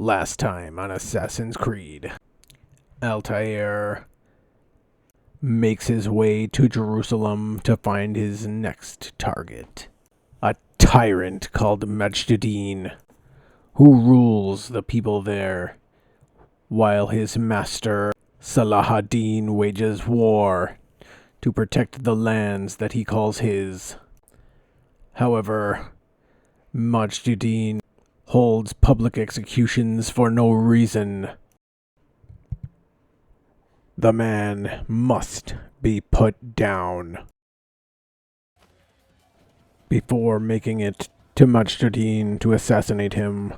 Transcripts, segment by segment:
Last time on Assassin's Creed, Altiar makes his way to Jerusalem to find his next target. A tyrant called Majduddin, who rules the people there, while his master Salah ad-Din wages war to protect the lands that he calls his. However, Majduddin holds public executions for no reason. The man must be put down. Before making it to Majduddin to assassinate him,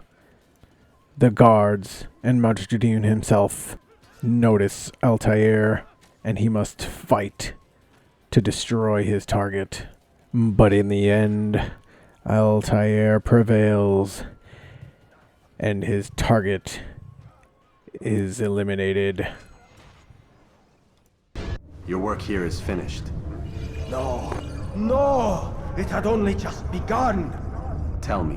the guards and Majduddin himself notice Altiar, and he must fight to destroy his target. But in the end, Altiar prevails, and his target is eliminated. Your work here is finished. No! It had only just begun! Tell me,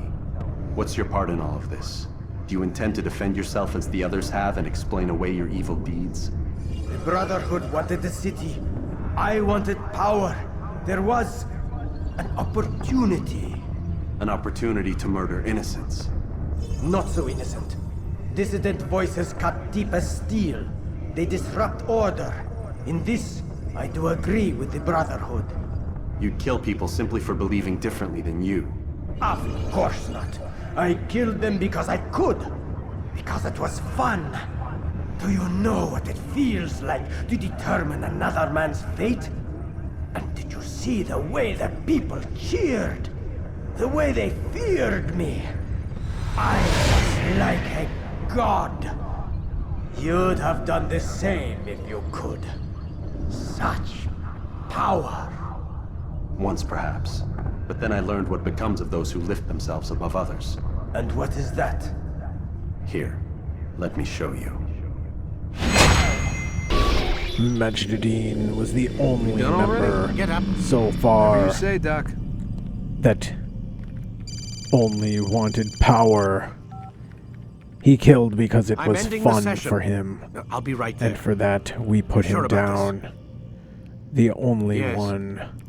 what's your part in all of this? Do you intend to defend yourself as the others have and explain away your evil deeds? The Brotherhood wanted the city. I wanted power. There was an opportunity. An opportunity to murder innocents. Not so innocent. Dissident voices cut deep as steel. They disrupt order. In this, I do agree with the Brotherhood. You'd kill people simply for believing differently than you. Of course not. I killed them because I could. Because it was fun. Do you know what it feels like to determine another man's fate? And did you see the way the people cheered? The way they feared me? I was like a god. You'd have done the same if you could. Such power. Once perhaps. But then I learned what becomes of those who lift themselves above others. And what is that? Here, let me show you. Majduddin was the only member so far that only wanted power. He killed because it was fun for him. I'll be right there. And for that, we put him down. The only one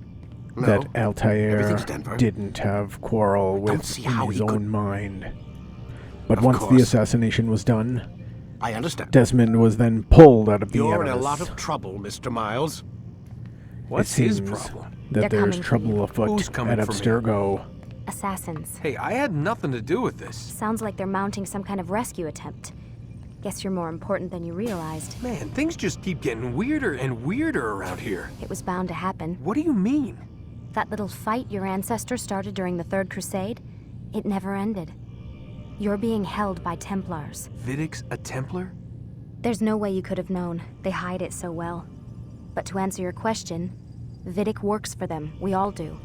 that Altiar didn't have quarrel with in his own mind. But once the assassination was done, I understand. Desmond was then pulled out of the You're in a Animus. lot of trouble, Mr. Miles. It What's his seems problem? that They're there's coming for trouble you. afoot Who's coming at for me? Abstergo. Assassins. Hey, I had nothing to do with this. Sounds like they're mounting some kind of rescue attempt. Guess you're more important than you realized. Man, things just keep getting weirder and weirder around here. It was bound to happen. What do you mean? That little fight your ancestor started during the Third Crusade, it never ended. You're being held by Templars. Vidic's a Templar? There's no way you could have known. They hide it so well. But to answer your question, Vidic works for them. We all do.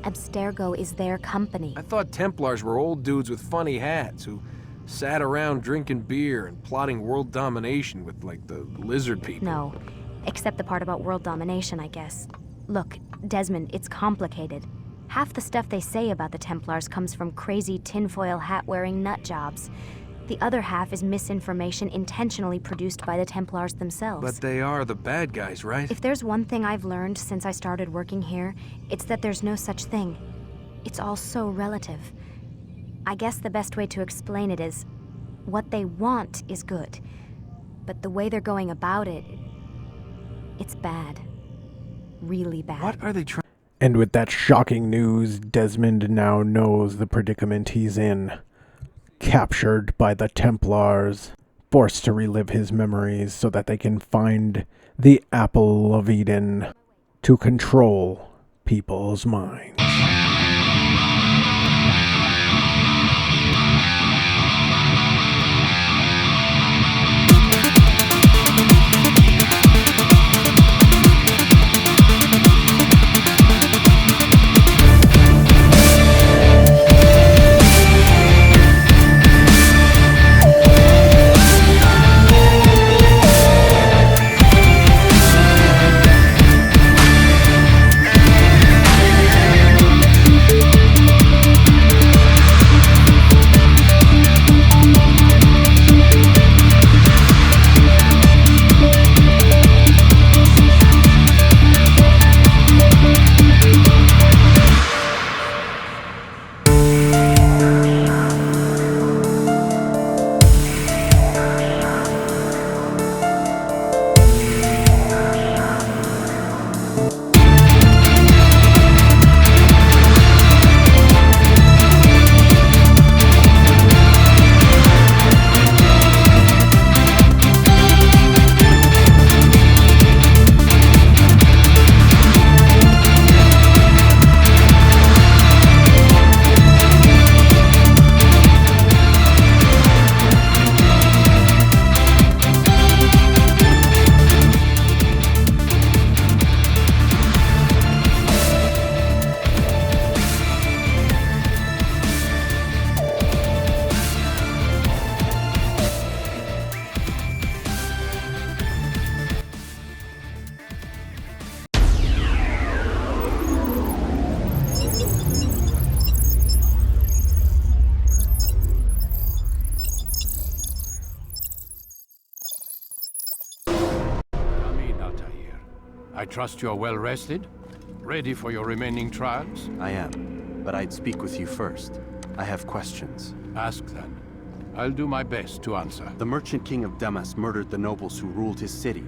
Abstergo is their company. I thought Templars were old dudes with funny hats who sat around drinking beer and plotting world domination with, like, the lizard people. No, except the part about world domination, I guess. Look, Desmond, it's complicated. Half the stuff they say about the Templars comes from crazy tinfoil hat-wearing nut jobs. The other half is misinformation intentionally produced by the Templars themselves. But they are the bad guys, right? If there's one thing I've learned since I started working here, it's that there's no such thing. It's all so relative. I guess the best way to explain it is, what they want is good. But the way they're going about it, it's bad. Really bad. What are they trying? And with that shocking news, Desmond now knows the predicament he's in. Captured by the Templars, forced to relive his memories so that they can find the Apple of Eden to control people's minds. I trust you're well rested? Ready for your remaining trials? I am, but I'd speak with you first. I have questions. Ask then. I'll do my best to answer. The merchant king of Damas murdered the nobles who ruled his city.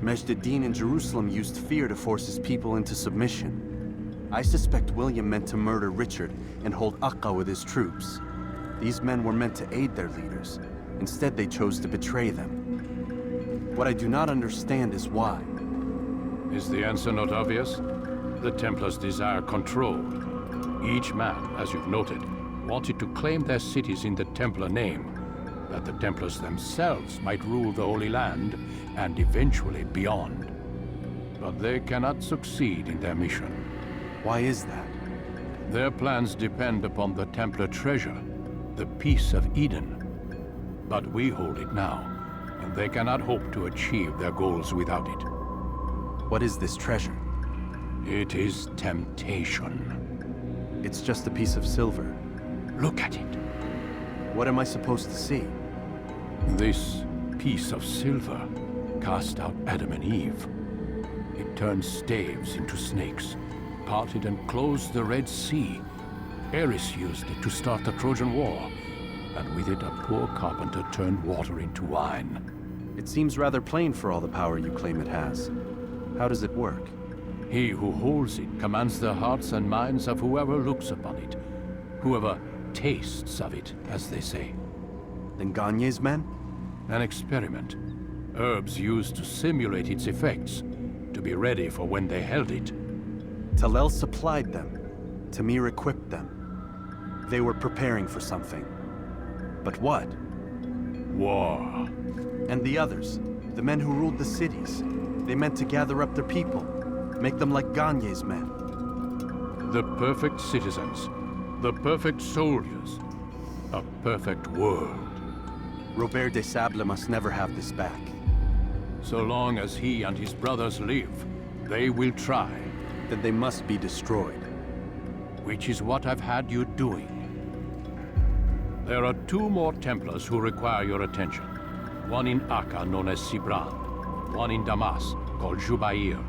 Majd in Jerusalem used fear to force his people into submission. I suspect William meant to murder Richard and hold Acre with his troops. These men were meant to aid their leaders. Instead, they chose to betray them. What I do not understand is why. Is the answer not obvious? The Templars desire control. Each man, as you've noted, wanted to claim their cities in the Templar name, that the Templars themselves might rule the Holy Land and eventually beyond. But they cannot succeed in their mission. Why is that? Their plans depend upon the Templar treasure, the Peace of Eden. But we hold it now, and they cannot hope to achieve their goals without it. What is this treasure? It is temptation. It's just a piece of silver. Look at it. What am I supposed to see? This piece of silver cast out Adam and Eve. It turned staves into snakes, parted and closed the Red Sea. Ares used it to start the Trojan War, and with it a poor carpenter turned water into wine. It seems rather plain for all the power you claim it has. How does it work? He who holds it commands the hearts and minds of whoever looks upon it, whoever tastes of it, as they say. Then Gagne's men? An experiment. Herbs used to simulate its effects, to be ready for when they held it. Talel supplied them. Tamir equipped them. They were preparing for something. But what? War. And the others, the men who ruled the cities, they meant to gather up their people, make them like Gagne's men. The perfect citizens, the perfect soldiers, a perfect world. Robert de Sable must never have this back. So long as he and his brothers live, they will try. Then they must be destroyed. Which is what I've had you doing. There are 2 more Templars who require your attention. One in Acre, known as Sibran. One in Damas, called Jubair.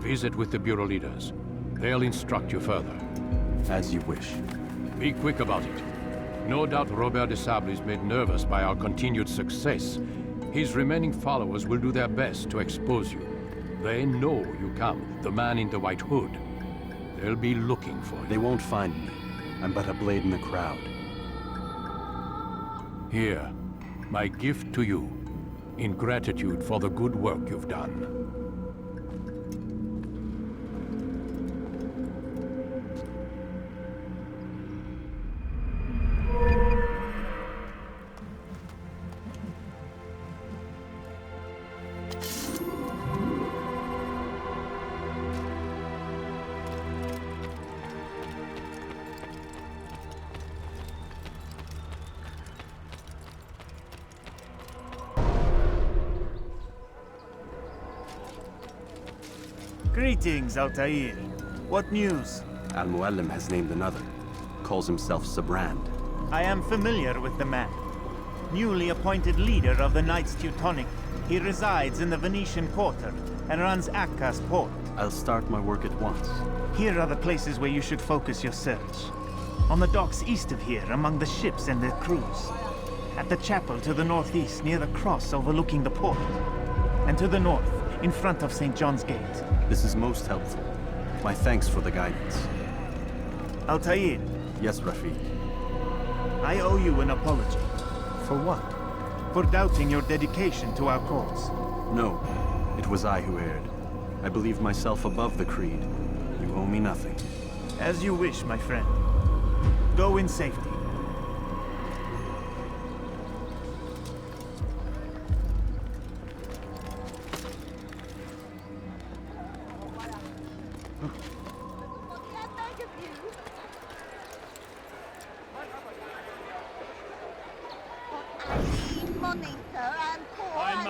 Visit with the Bureau leaders. They'll instruct you further. As you wish. Be quick about it. No doubt Robert de Sable is made nervous by our continued success. His remaining followers will do their best to expose you. They know you come, the man in the white hood. They'll be looking for you. They won't find me. I'm but a blade in the crowd. Here, my gift to you, in gratitude for the good work you've done. Greetings, Altair. What news? Al-Muallim has named another. Calls himself Sabrand. I am familiar with the man. Newly appointed leader of the Knights Teutonic, he resides in the Venetian Quarter and runs Acca's port. I'll start my work at once. Here are the places where you should focus your search. On the docks east of here, among the ships and their crews. At the chapel to the northeast, near the cross overlooking the port. And to the north, in front of St. John's Gate. This is most helpful. My thanks for the guidance. Altair, Yes, Rafiq. I owe you an apology. For what? For doubting your dedication to our cause. No, it was I who erred. I believe myself above the creed. You owe me nothing. As you wish, my friend. Go in safety.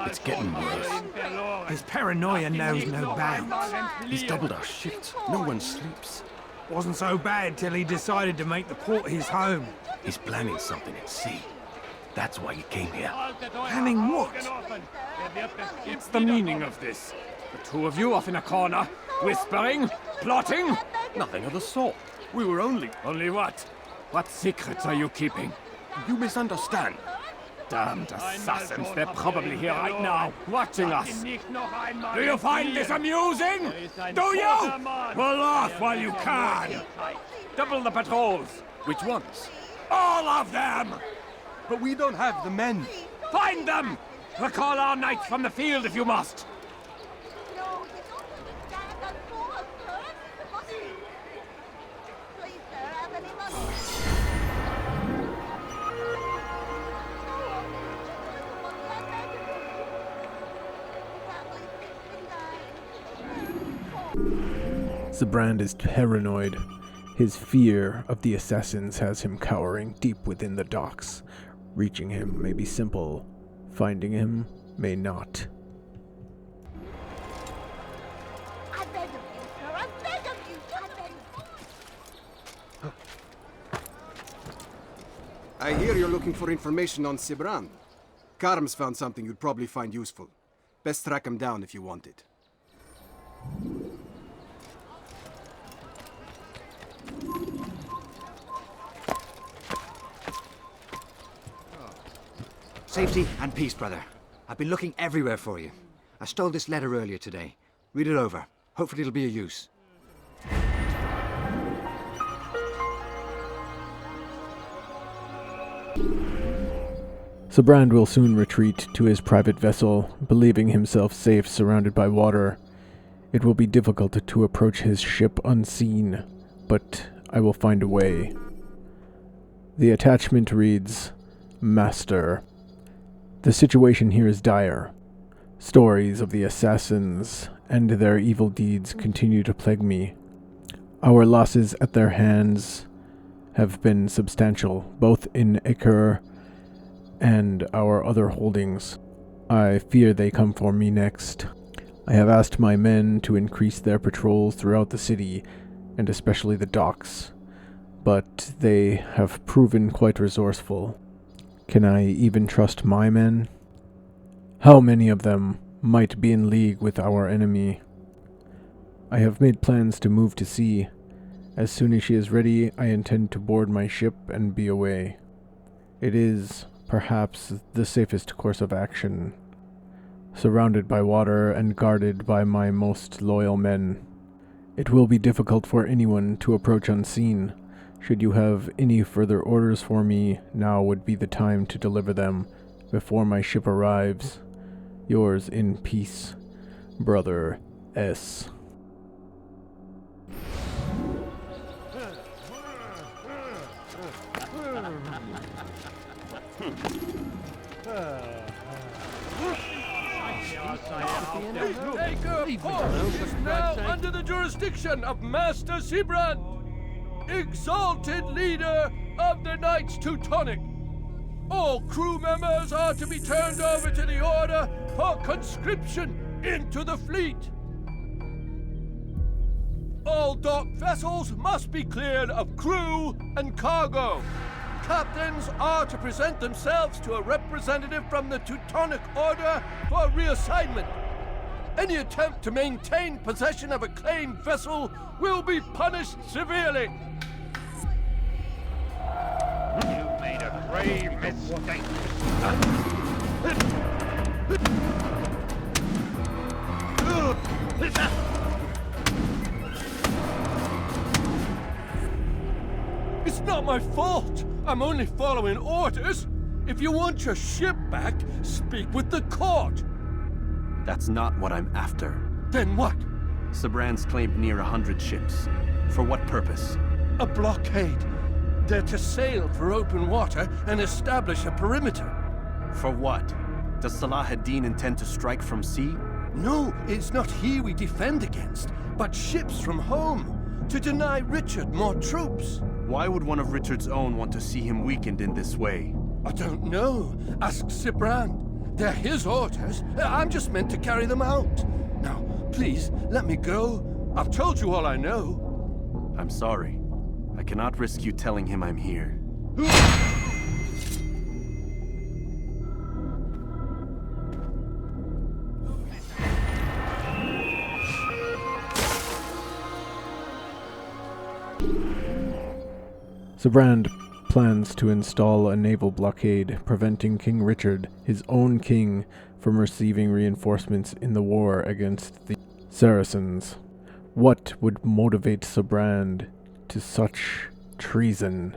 It's getting worse. His paranoia knows no bounds. He's doubled our shifts. No one sleeps. Wasn't so bad till he decided to make the port his home. He's planning something at sea. That's why he came here. Planning what? It's the meaning of this. The two of you off in a corner, whispering, plotting? Nothing of the sort. We were only... Only what? What secrets are you keeping? You misunderstand. Damned assassins, they're probably here right now, watching us. Do you find this amusing? Do you? Pull off while you can. Double the patrols. Which ones? All of them! But we don't have the men. Find them! Recall our knights from the field if you must. Zabrand is paranoid. His fear of the assassins has him cowering deep within the docks. Reaching him may be simple. Finding him may not. I beg of you, sir. I beg of you. I beg of you. I hear you're looking for information on Zabrand. Karm's found something you'd probably find useful. Best track him down if you want it. Safety and peace, brother. I've been looking everywhere for you. I stole this letter earlier today. Read it over. Hopefully it'll be of use. Zabrand will soon retreat to his private vessel, believing himself safe surrounded by water. It will be difficult to approach his ship unseen, but I will find a way. The attachment reads, Master. The situation here is dire. Stories of the assassins and their evil deeds continue to plague me. Our losses at their hands have been substantial, both in Acre and our other holdings. I fear they come for me next. I have asked my men to increase their patrols throughout the city, and especially the docks, but they have proven quite resourceful. Can I even trust my men? How many of them might be in league with our enemy? I have made plans to move to sea. As soon as she is ready, I intend to board my ship and be away. It is, perhaps, the safest course of action. Surrounded by water and guarded by my most loyal men. It will be difficult for anyone to approach unseen. Should you have any further orders for me, now would be the time to deliver them, before my ship arrives. Yours in peace, Brother S. Acre Port is now under the jurisdiction of Master Zabrand, exalted leader of the Knights Teutonic. All crew members are to be turned over to the Order for conscription into the fleet. All dock vessels must be cleared of crew and cargo. Captains are to present themselves to a representative from the Teutonic Order for reassignment. Any attempt to maintain possession of a claimed vessel will be punished severely. You made a grave mistake. It's not my fault. I'm only following orders. If you want your ship back, speak with the court. That's not what I'm after. Then what? Zabrand's claimed near 100 ships. For what purpose? A blockade. They're to sail for open water and establish a perimeter. For what? Does Salah ad-Din intend to strike from sea? No, it's not he we defend against, but ships from home, to deny Richard more troops. Why would one of Richard's own want to see him weakened in this way? I don't know. Ask Zabrand. They're his orders. I'm just meant to carry them out. Now, please, let me go. I've told you all I know. I'm sorry. I cannot risk you telling him I'm here. Sabrand plans to install a naval blockade, preventing King Richard, his own king, from receiving reinforcements in the war against the Saracens. What would motivate Sabrand to such treason?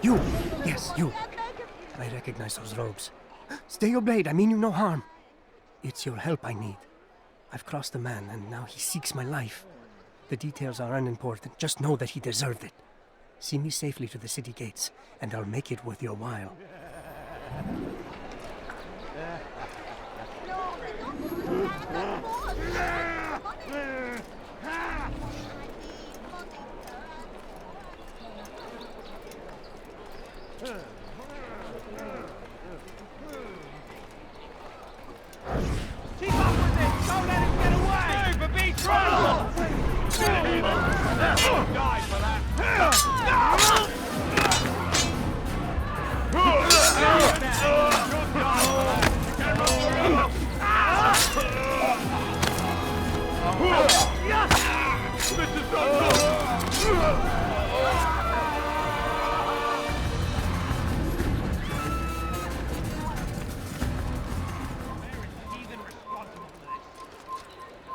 You! Yes, you! I recognize those robes. Stay your blade, I mean you no harm. It's your help I need. I've crossed a man, and now he seeks my life. The details are unimportant, just know that he deserved it. See me safely to the city gates, and I'll make it worth your while. Keep up with it! Don't let him get away! Move or be trouble! Die for that!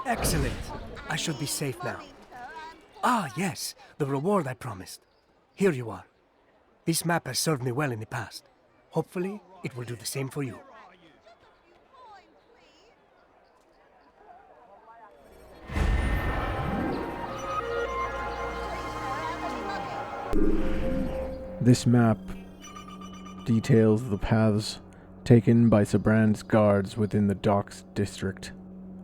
Excellent. I should be safe now. Ah, yes, the reward I promised. Here you are. This map has served me well in the past. Hopefully, it will do the same for you. This map details the paths taken by Sabrand's guards within the docks district.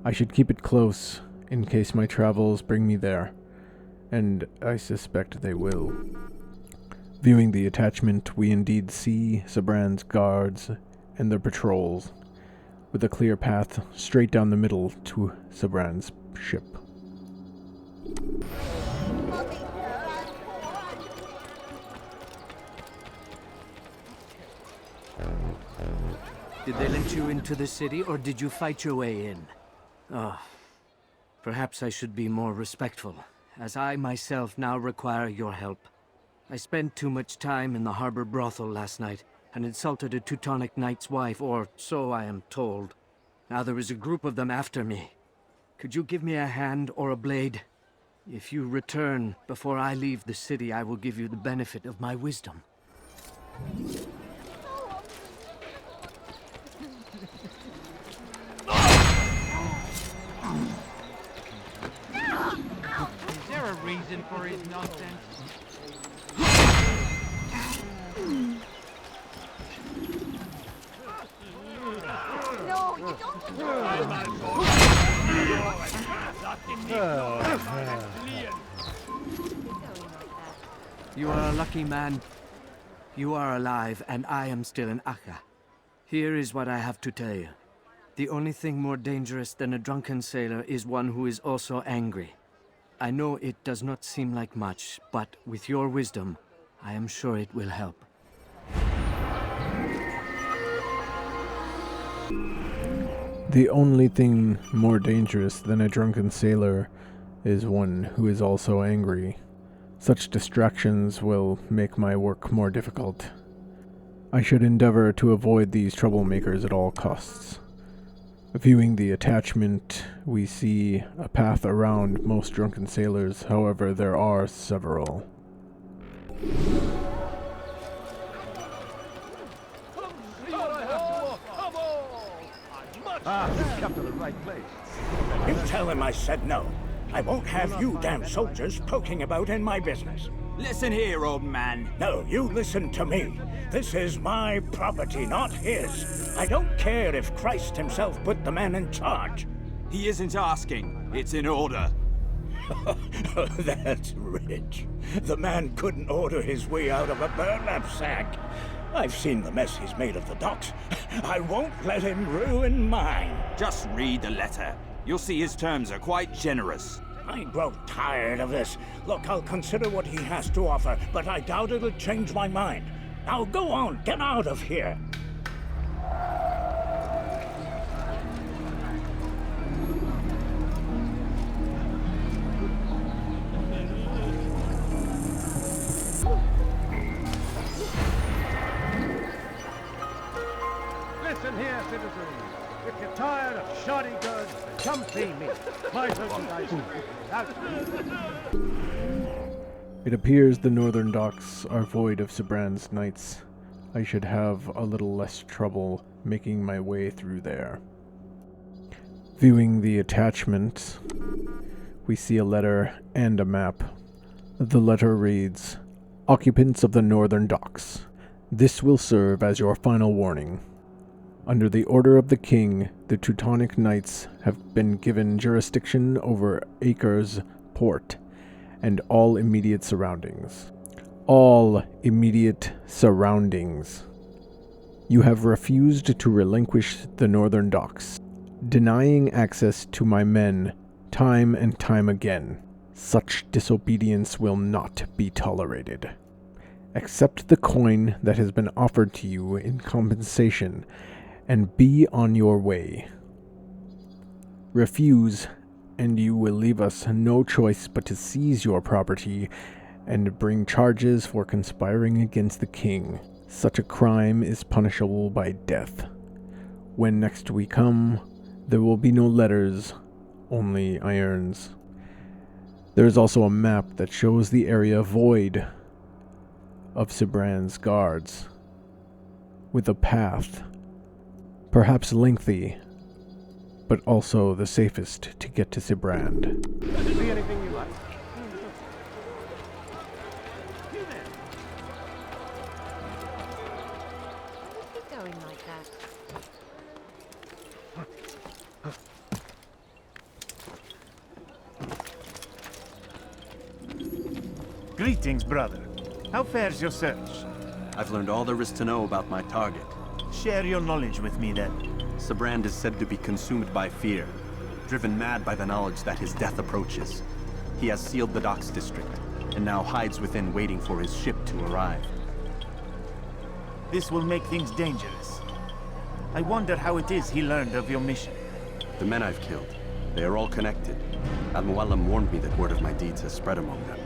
I should keep it close in case my travels bring me there, and I suspect they will. Viewing the attachment, we indeed see Sabrand's guards and their patrols, with a clear path straight down the middle to Sabrand's ship. Did they let you into the city, or did you fight your way in? Oh, perhaps I should be more respectful, as I myself now require your help. I spent too much time in the harbor brothel last night, and insulted a Teutonic knight's wife, or so I am told. Now there is a group of them after me. Could you give me a hand or a blade? If you return before I leave the city, I will give you the benefit of my wisdom. Is there a reason for his nonsense? No, you You are a lucky man. You are alive, and I am still in Acre. Here is what I have to tell you. The only thing more dangerous than a drunken sailor is one who is also angry. I know it does not seem like much, but with your wisdom, I am sure it will help. The only thing more dangerous than a drunken sailor is one who is also angry. Such distractions will make my work more difficult. I should endeavor to avoid these troublemakers at all costs. Viewing the attachment, we see a path around most drunken sailors, however there are several. You've come to the right place. You tell him I said no. I won't have you damn soldiers poking about in my business. Listen here, old man. No, you listen to me. This is my property, not his. I don't care if Christ himself put the man in charge. He isn't asking. It's in order. That's rich. The man couldn't order his way out of a burlap sack. I've seen the mess he's made of the docks. I won't let him ruin mine. Just read the letter. You'll see his terms are quite generous. I grow tired of this. Look, I'll consider what he has to offer, but I doubt it'll change my mind. Now go on, get out of here. Come see me. My merchandise. It appears the northern docks are void of Sibrand's knights. I should have a little less trouble making my way through there. Viewing the attachment, we see a letter and a map. The letter reads, "Occupants of the northern docks, this will serve as your final warning. Under the order of the king, the Teutonic Knights have been given jurisdiction over Acre's port and all immediate surroundings. All immediate surroundings. You have refused to relinquish the northern docks, denying access to my men time and time again. Such disobedience will not be tolerated. Accept the coin that has been offered to you in compensation and be on your way. Refuse, and you will leave us no choice but to seize your property and bring charges for conspiring against the king. Such a crime is punishable by death. When next we come, there will be no letters, only irons." There is also a map that shows the area void of Sibrand's guards, with a path, perhaps lengthy, but also the safest to get to Sibrand. See anything you like? Keep going like that. Greetings, brother. How fares your search? I've learned all there is to know about my target. Share your knowledge with me, then. Sibrand is said to be consumed by fear, driven mad by the knowledge that his death approaches. He has sealed the docks district, and now hides within waiting for his ship to arrive. This will make things dangerous. I wonder how it is he learned of your mission. The men I've killed, they are all connected. Al-Muallim warned me that word of my deeds has spread among them.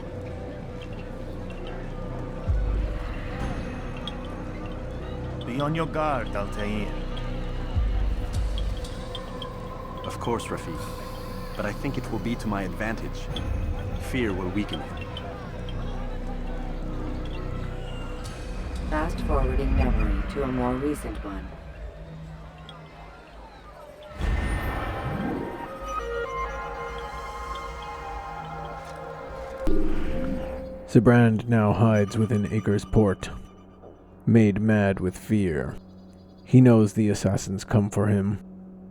Be on your guard, Altiar. Of course, Rafiq. But I think it will be to my advantage. Fear will weaken him. Fast-forwarding memory to a more recent one. Sibrand now hides within Acre's port, made mad with fear. He knows the assassins come for him.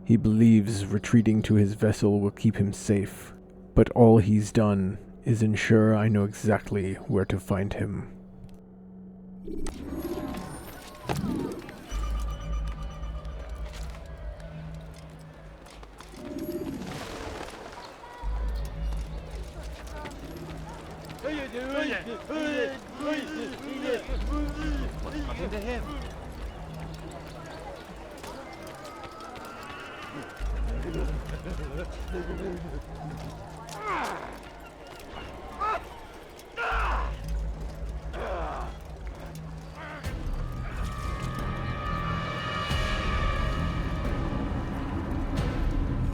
He believes retreating to his vessel will keep him safe, but all he's done is ensure I know exactly where to find him. What happened to him?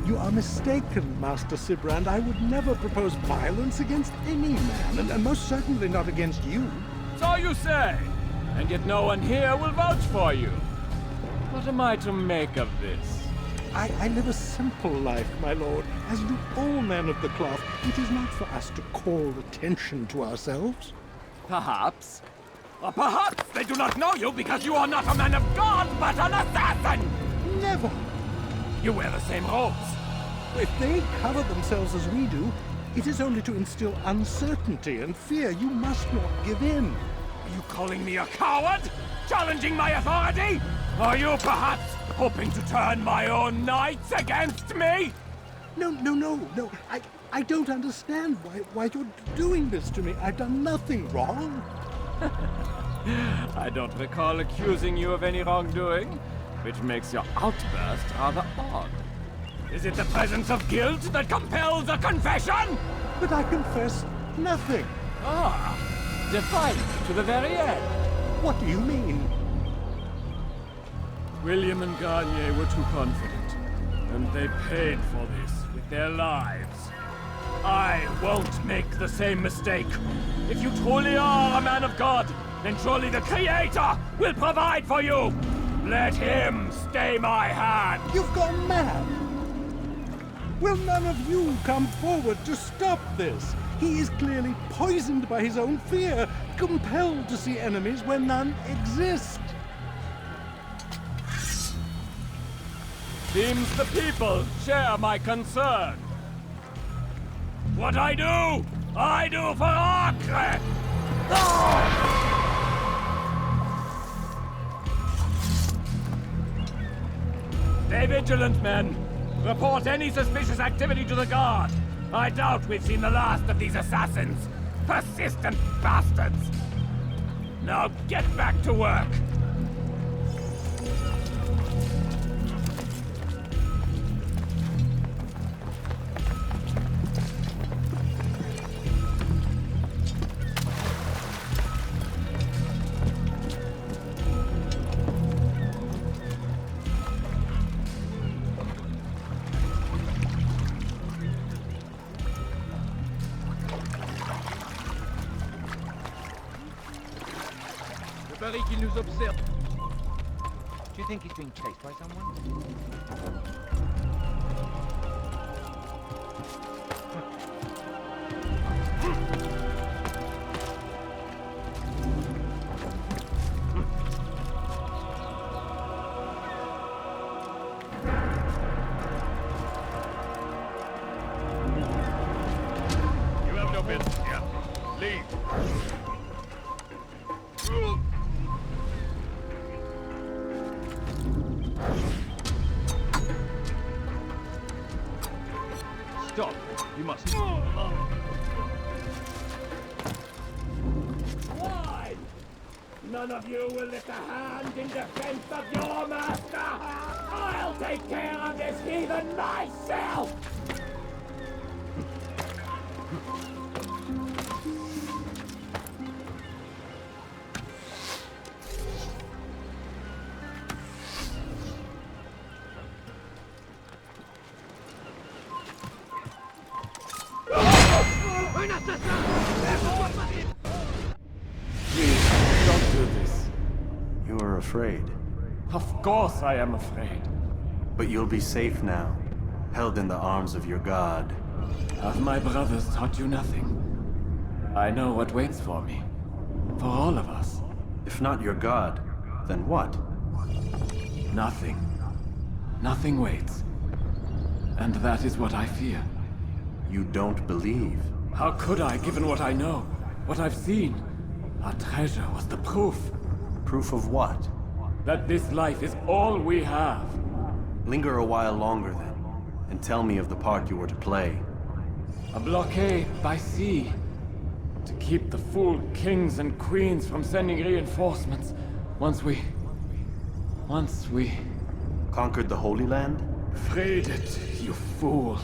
You are mistaken, Master Sibrand. I would never propose violence against any man, and most certainly not against you. So you say, and yet no one here will vouch for you. What am I to make of this? I live a simple life, my lord, as do all men of the cloth. It is not for us to call attention to ourselves. Perhaps. Or perhaps they do not know you because you are not a man of God, but an assassin! Never! You wear the same robes. If they cover themselves as we do, it is only to instill uncertainty and fear. You must not give in. Are you calling me a coward? Challenging my authority? Are you perhaps hoping to turn my own knights against me? No. I don't understand why you're doing this to me. I've done nothing wrong. I don't recall accusing you of any wrongdoing, which makes your outburst rather odd. Is it the presence of guilt that compels a confession? But I confess nothing. Ah, defiant to the very end. What do you mean? William and Garnier were too confident. And they paid for this with their lives. I won't make the same mistake. If you truly are a man of God, then surely the Creator will provide for you! Let him stay my hand! You've gone mad! Will none of you come forward to stop this? He is clearly poisoned by his own fear, compelled to see enemies where none exist. Seems the people share my concern. What I do for Acre! Stay vigilant, men. Report any suspicious activity to the guard. I doubt we've seen the last of these assassins. Persistent bastards. Now get back to work. Je parie qu'il nous observe. Do you think he's being chased by someone? You have no business here. Leave. Stop. You must. Why? None of you will lift a hand in defense of your master! I'll take care of this heathen myself! Don't do this. You are afraid. Of course I am afraid. But you'll be safe now, held in the arms of your god. Have my brothers taught you nothing? I know what waits for me. For all of us. If not your god, then what? Nothing. Nothing waits. And that is what I fear. You don't believe? How could I, given what I know? What I've seen? Our treasure was the proof. Proof of what? That this life is all we have. Linger a while longer then, and tell me of the part you were to play. A blockade by sea. To keep the fool kings and queens from sending reinforcements. Once we... Conquered the Holy Land? Freed it, you fool.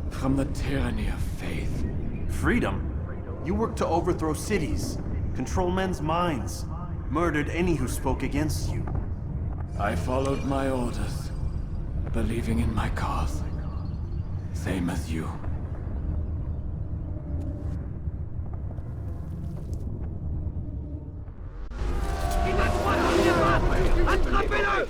From the tyranny of faith. Freedom? You worked to overthrow cities, control men's minds, murdered any who spoke against you. I followed my orders, believing in my cause. Same as you. Attrapez-le!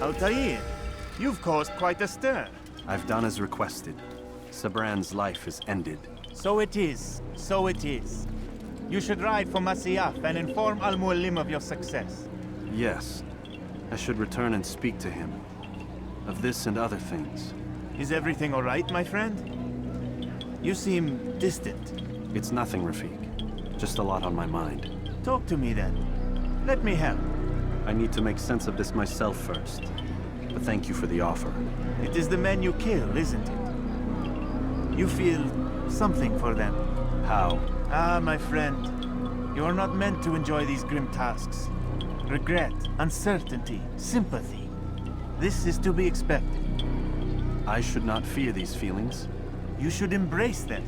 Altair, you've caused quite a stir. I've done as requested. Sabran's life is ended. So it is. So it is. You should ride for Masyaf and inform Al-Mualim of your success. Yes. I should return and speak to him. Of this and other things. Is everything all right, my friend? You seem distant. It's nothing, Rafik. Just a lot on my mind. Talk to me then. Let me help. I need to make sense of this myself first. but thank you for the offer. It is the men you kill, isn't it? You feel something for them. How? Ah, my friend. You are not meant to enjoy these grim tasks. Regret, uncertainty, sympathy. This is to be expected. I should not fear these feelings. You should embrace them.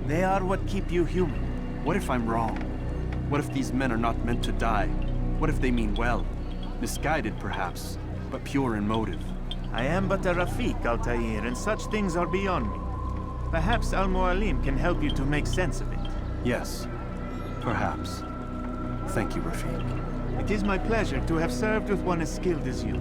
They are what keep you human. What if I'm wrong? What if these men are not meant to die? What if they mean well? Misguided, perhaps, but pure in motive. I am but a Rafiq, Altair, and such things are beyond me. Perhaps Al-Mualim can help you to make sense of it. Yes, perhaps. Thank you, Rafiq. It is my pleasure to have served with one as skilled as you.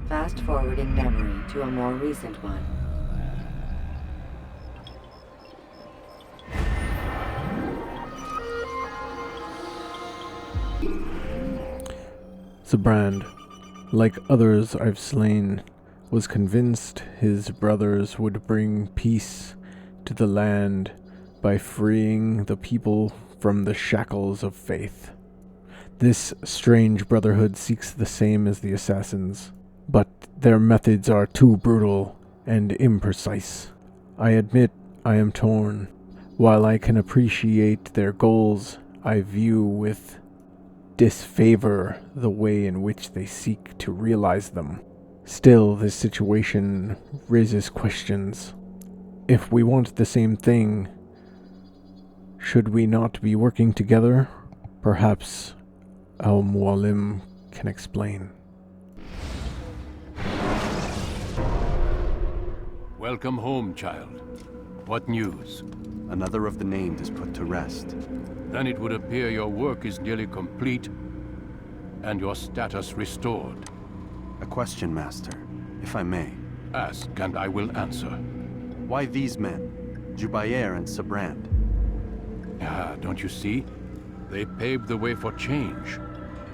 Fast-forwarding memory to a more recent one. Zabrand, like others I've slain, was convinced his brothers would bring peace to the land by freeing the people from the shackles of faith. This strange brotherhood seeks the same as the assassins, but their methods are too brutal and imprecise. I admit I am torn. While I can appreciate their goals, I view with disfavor the way in which they seek to realize them. Still, this situation raises questions. If we want the same thing, should we not be working together? Perhaps Al-Mualim can explain. Welcome home, child. What news? Another of the named is put to rest. Then it would appear your work is nearly complete and your status restored. A question, Master, if I may. Ask, and I will answer. Why these men, Jubair and Zabrand? Ah, don't you see? They paved the way for change.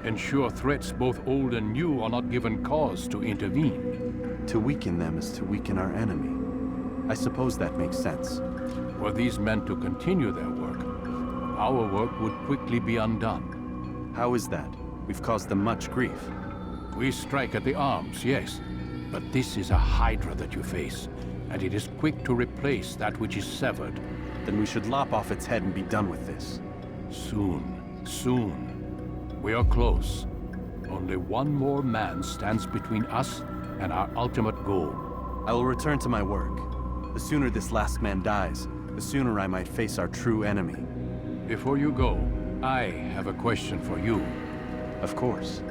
Ensure threats both old and new are not given cause to intervene. To weaken them is to weaken our enemy. I suppose that makes sense. Were these men to continue their work, our work would quickly be undone. How is that? We've caused them much grief. We strike at the arms, yes. But this is a hydra that you face, and it is quick to replace that which is severed. Then we should lop off its head and be done with this. Soon, soon. We are close. Only one more man stands between us and our ultimate goal. I will return to my work. The sooner this last man dies, the sooner I might face our true enemy. Before you go, I have a question for you. Of course.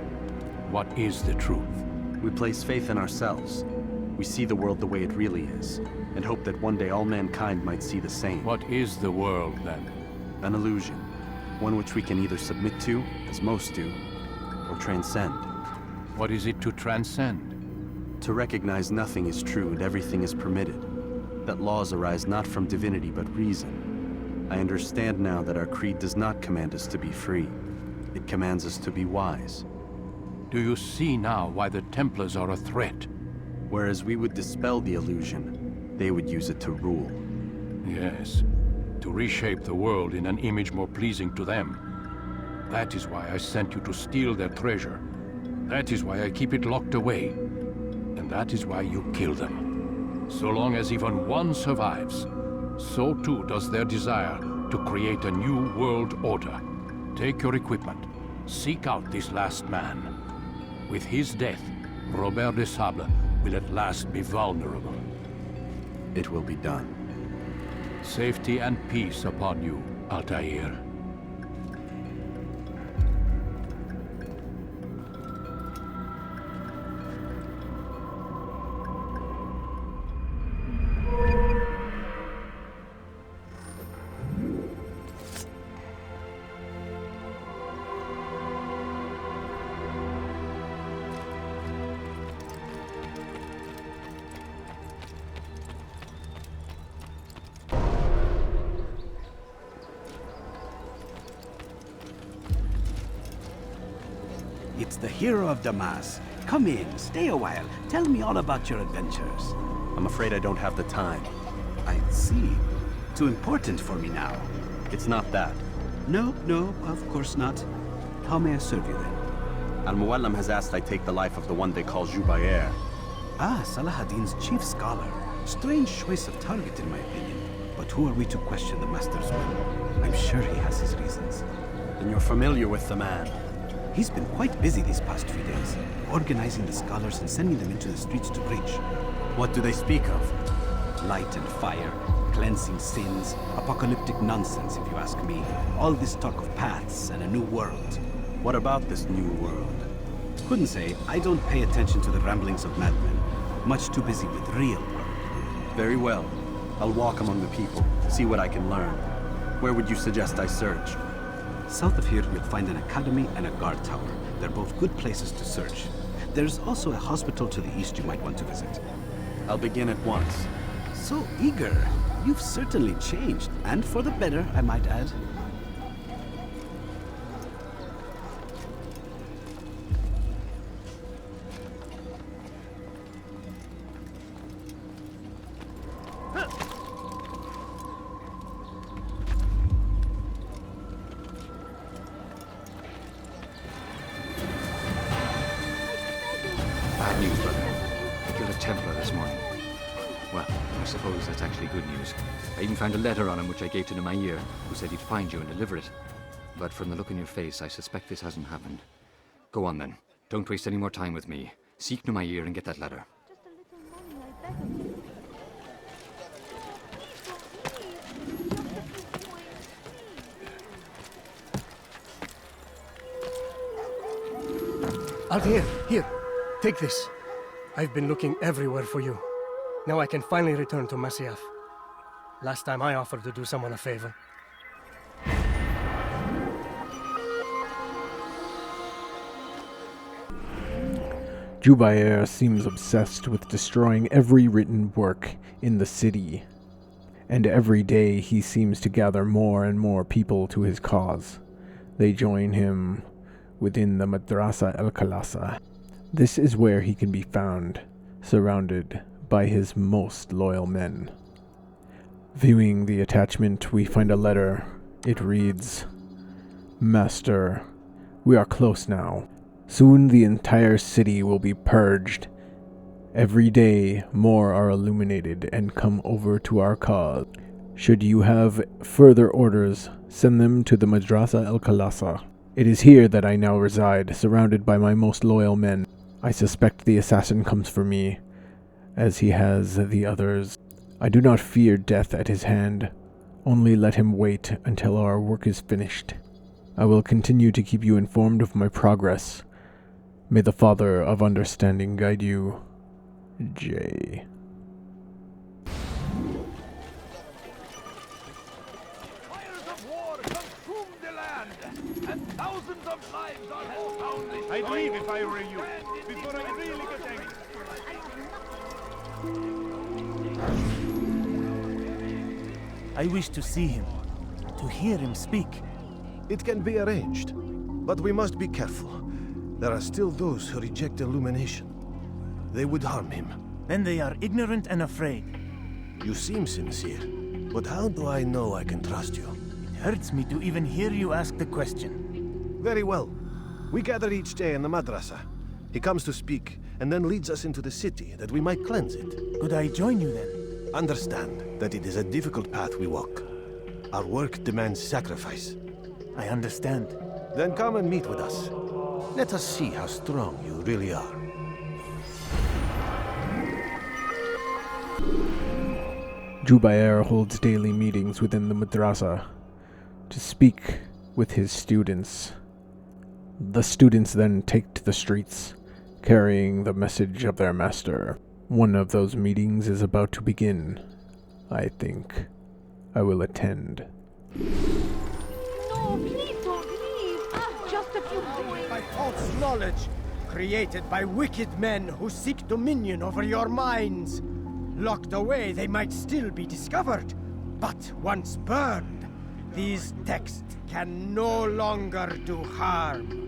What is the truth? We place faith in ourselves. We see the world the way it really is, and hope that one day all mankind might see the same. What is the world, then? An illusion. One which we can either submit to, as most do, or transcend. What is it to transcend? To recognize nothing is true and everything is permitted. That laws arise not from divinity but reason. I understand now that our creed does not command us to be free. It commands us to be wise. Do you see now why the Templars are a threat? Whereas we would dispel the illusion, they would use it to rule. Yes, to reshape the world in an image more pleasing to them. That is why I sent you to steal their treasure. That is why I keep it locked away. And that is why you kill them. So long as even one survives, so too does their desire to create a new world order. Take your equipment. Seek out this last man. With his death, Robert de Sable will at last be vulnerable. It will be done. Safety and peace upon you, Altair. It's the hero of Damas, Come in, stay a while. Tell me all about your adventures. I'm afraid I don't have the time. I see. Too important for me now. It's not that. No, of course not. How may I serve you then? Al-Muallim has asked I take the life of the one they call Jubair. Ah, Salahadin's chief scholar. Strange choice of target in my opinion. But who are we to question the master's will? I'm sure he has his reasons. Then you're familiar with the man. He's been quite busy these past few days, organizing the scholars and sending them into the streets to preach. What do they speak of? Light and fire, cleansing sins, apocalyptic nonsense if you ask me. All this talk of paths and a new world. What about this new world? Couldn't say. I don't pay attention to the ramblings of madmen. Much too busy with real world. Very well. I'll walk among the people, see what I can learn. Where would you suggest I search? South of here, you'll find an academy and a guard tower. They're both good places to search. There's also a hospital to the east you might want to visit. I'll begin at once. So eager. You've certainly changed. And for the better, I might add. Bad news, brother. I killed a Templar this morning. Well, I suppose that's actually good news. I even found a letter on him which I gave to Numair, who said he'd find you and deliver it. But from the look in your face, I suspect this hasn't happened. Go on then. Don't waste any more time with me. Seek Numair and get that letter. Altiar, here. Take this. I've been looking everywhere for you. Now I can finally return to Masyaf. Last time I offered to do someone a favor. Jubair seems obsessed with destroying every written work in the city, and every day he seems to gather more and more people to his cause. They join him within the Madrasa al-Khalasa. This is where he can be found, surrounded by his most loyal men. Viewing the attachment, we find a letter. It reads, "Master, we are close now. Soon the entire city will be purged. Every day more are illuminated and come over to our cause. Should you have further orders, send them to the Madrasa al-Khalasa. It is here that I now reside, surrounded by my most loyal men. I suspect the assassin comes for me, as he has the others. I do not fear death at his hand. Only let him wait until our work is finished. I will continue to keep you informed of my progress. May the Father of Understanding guide you. J." I'd leave if I were you, before I really get angry. I wish to see him, to hear him speak. It can be arranged, but we must be careful. There are still those who reject illumination. They would harm him. Then they are ignorant and afraid. You seem sincere, but how do I know I can trust you? It hurts me to even hear you ask the question. Very well. We gather each day in the madrasa. He comes to speak, and then leads us into the city, that we might cleanse it. Could I join you then? Understand that it is a difficult path we walk. Our work demands sacrifice. I understand. Then come and meet with us. Let us see how strong you really are. Jubair holds daily meetings within the madrasa to speak with his students. The students then take to the streets, carrying the message of their master. One of those meetings is about to begin. I think I will attend. No, please don't leave. Just a few points. By false knowledge, created by wicked men who seek dominion over your minds. Locked away, they might still be discovered. But once burned, these texts can no longer do harm.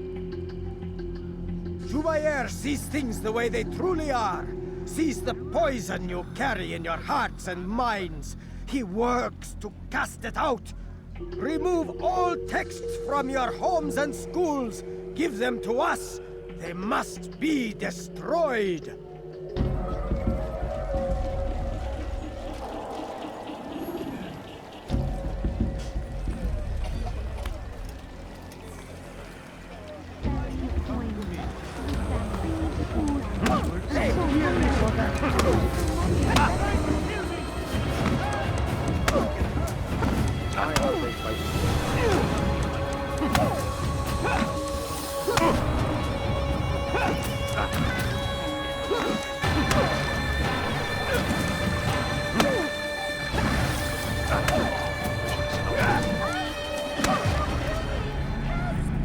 Jubair sees things the way they truly are. Sees the poison you carry in your hearts and minds. He works to cast it out. Remove all texts from your homes and schools. Give them to us. They must be destroyed.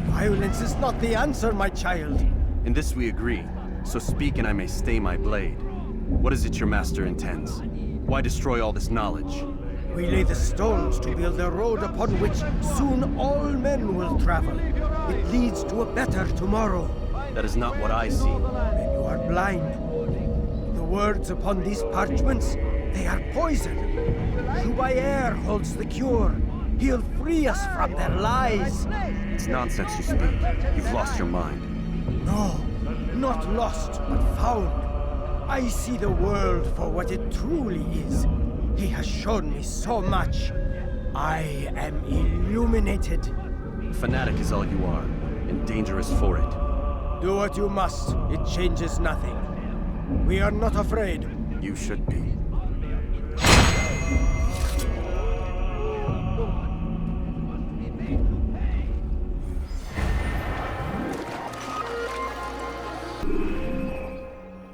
Violence is not the answer, my child. In this we agree, so speak and I may stay my blade. What is it your master intends? Why destroy all this knowledge? We lay the stones to build a road upon which soon all men will travel. It leads to a better tomorrow. That is not what I see. Then you are blind. The words upon these parchments, they are poison. Jubair holds the cure. He'll free us from their lies. It's nonsense you speak. You've lost your mind. No, not lost, but found. I see the world for what it truly is. He has shown me so much. I am illuminated. Fanatic is all you are, and dangerous for it. Do what you must. It changes nothing. We are not afraid. You should be.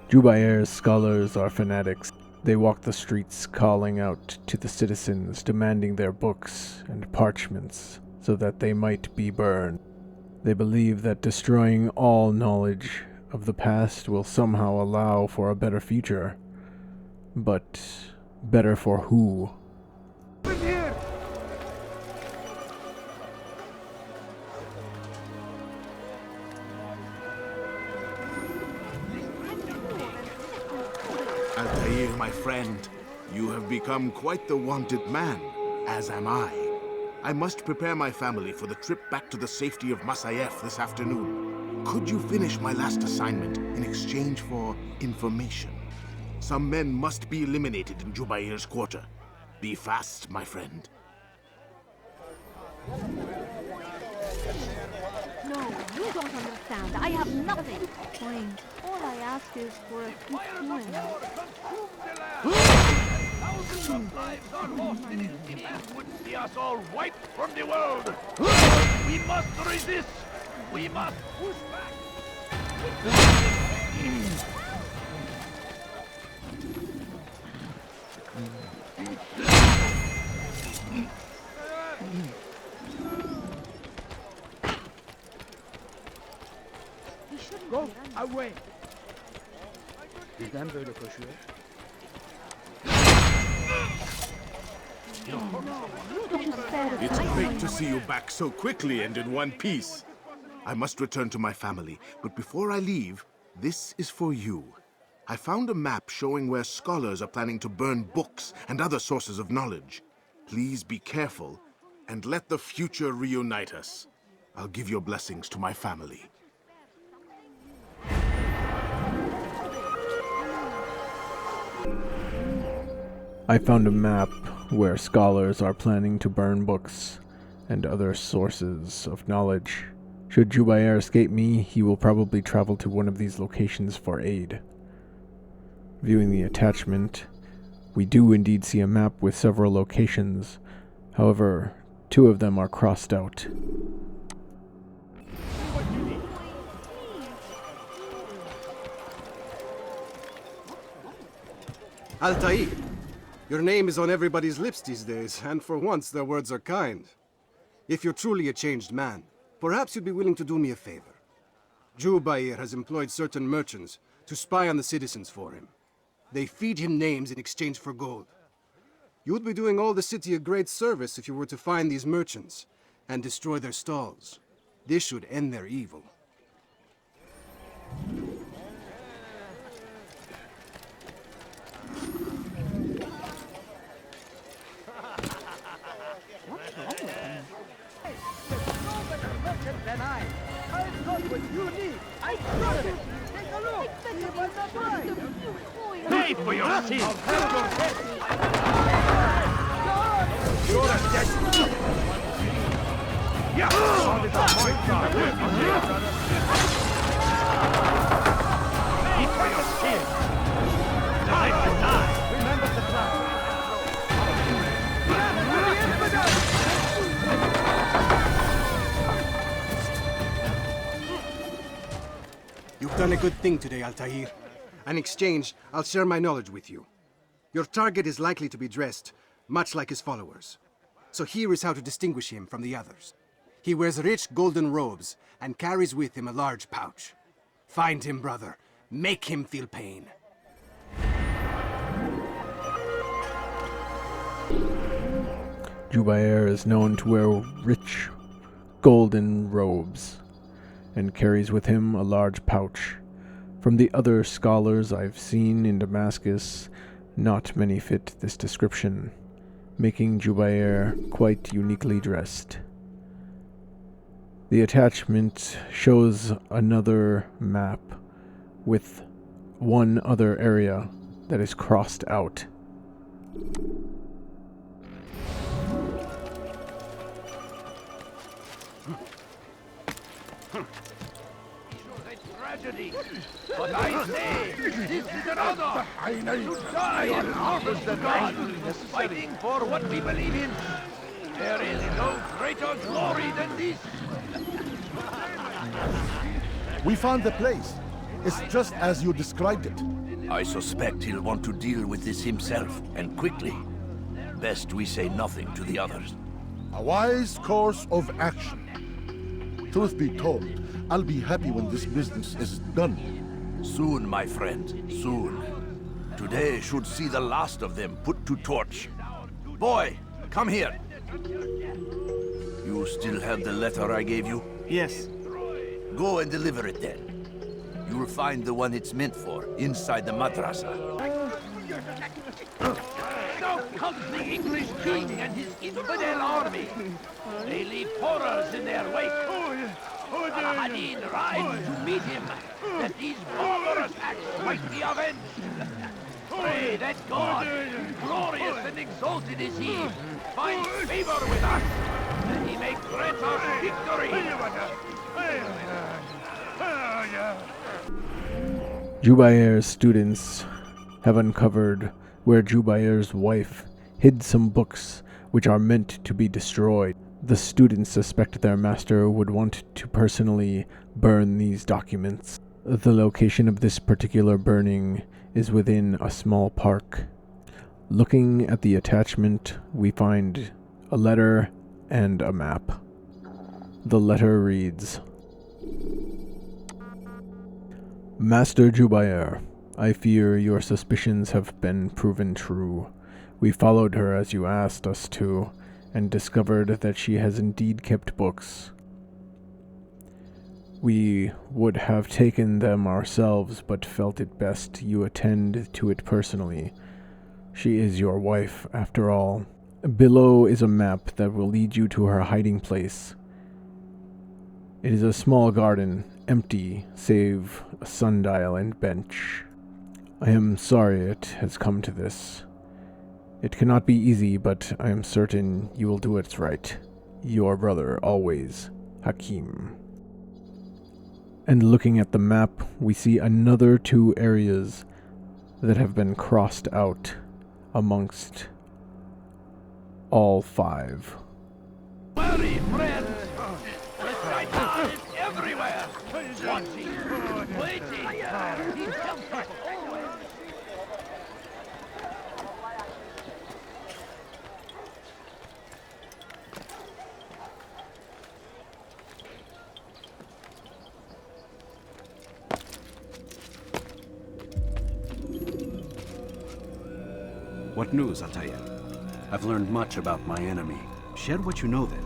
Jubair's scholars are fanatics. They walk the streets calling out to the citizens, demanding their books and parchments so that they might be burned. They believe that destroying all knowledge of the past will somehow allow for a better future. But better for who? Altair, my friend, you have become quite the wanted man, as am I. I must prepare my family for the trip back to the safety of Masayef this afternoon. Could you finish my last assignment in exchange for information? Some men must be eliminated in Jubair's quarter. Be fast, my friend. No, you don't understand. I have nothing. Fine. All I ask is for a few coins. Thousands of lives are lost in it. It would see us all wiped from the world. We must resist. We must push back. Go away. Bizden böyle koşuyor. It's great to see you back so quickly and in one piece. I must return to my family, but before I leave, this is for you. I found a map showing where scholars are planning to burn books and other sources of knowledge. Please be careful and let the future reunite us. I'll give your blessings to my family. I found a map where scholars are planning to burn books and other sources of knowledge. Should Jubair escape me, he will probably travel to one of these locations for aid. Viewing the attachment, we do indeed see a map with several locations. However, 2 of them are crossed out. Altair, your name is on everybody's lips these days, and for once their words are kind. If you're truly a changed man, perhaps you'd be willing to do me a favor. Jubair has employed certain merchants to spy on the citizens for him. They feed him names in exchange for gold. You would be doing all the city a great service if you were to find these merchants and destroy their stalls. This should end their evil. What's wrong with him? Than I've got what you need. I got it. Take a look. See if I'm not right. Pay for your sins! I'll have your head. You're a dead... Yeah! Pay for your sins! Time to die! Remember the plan. You've done a good thing today, Altair. In exchange, I'll share my knowledge with you. Your target is likely to be dressed much like his followers. So here is how to distinguish him from the others. He wears rich golden robes and carries with him a large pouch. Find him, brother. Make him feel pain. Jubair is known to wear rich golden robes and carries with him a large pouch. From the other scholars I've seen in Damascus, not many fit this description, making Jubair quite uniquely dressed. The attachment shows another map with one other area that is crossed out. Tragedy. But I say, this is an honor to die and harvest the gods, fighting for what we believe in. There is no greater glory than this. We found the place. It's just as you described it. I suspect he'll want to deal with this himself, and quickly. Best we say nothing to the others. A wise course of action. Truth be told, I'll be happy when this business is done. Soon, my friend, soon. Today should see the last of them put to torch. Boy, come here. You still have the letter I gave you? Yes. Go and deliver it then. You'll find the one it's meant for inside the madrasa. Now comes the English king and his infidel army. They leave horrors in their wake. Al-Hadin rides to meet him, that these barbarous acts might be avenged. Pray that God, glorious and exalted is he, find favor with us, that he may grant us victory. Jubair's students have uncovered where Jubair's wife hid some books which are meant to be destroyed. The students suspect their master would want to personally burn these documents. The location of this particular burning is within a small park. Looking at the attachment, we find a letter and a map. The letter reads, Master Jubair, I fear your suspicions have been proven true. We followed her as you asked us to, and discovered that she has indeed kept books. We would have taken them ourselves, but felt it best you attend to it personally. She is your wife, after all. Below is a map that will lead you to her hiding place. It is a small garden, empty, save a sundial and bench. I am sorry it has come to this. It cannot be easy, but I am certain you will do it right. Your brother, always, Hakim. And looking at the map, we see another 2 areas that have been crossed out amongst all 5. Worry, friends! Shaitan is everywhere! Watching, waiting! He helps us always! What news, Altair? I've learned much about my enemy. Share what you know then.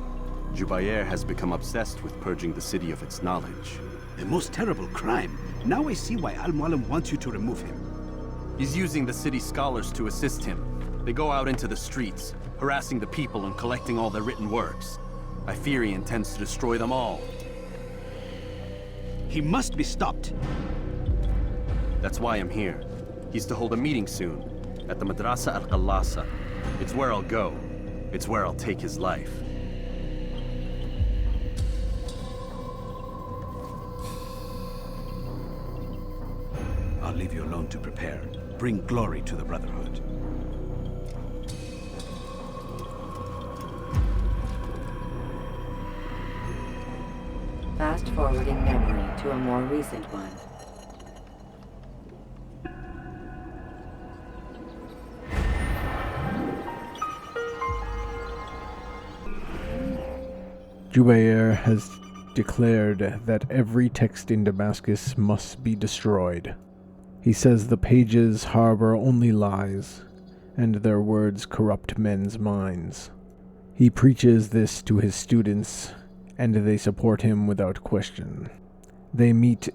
Jubair has become obsessed with purging the city of its knowledge. A most terrible crime. Now I see why Al-Mualim wants you to remove him. He's using the city scholars to assist him. They go out into the streets, harassing the people and collecting all their written works. I fear he intends to destroy them all. He must be stopped. That's why I'm here. He's to hold a meeting soon, at the Madrasa al-Qalasa. It's where I'll go. It's where I'll take his life. I'll leave you alone to prepare. Bring glory to the Brotherhood. Fast-forwarding memory to a more recent one. Jubair has declared that every text in Damascus must be destroyed. He says the pages harbor only lies, and their words corrupt men's minds. He preaches this to his students, and they support him without question. They meet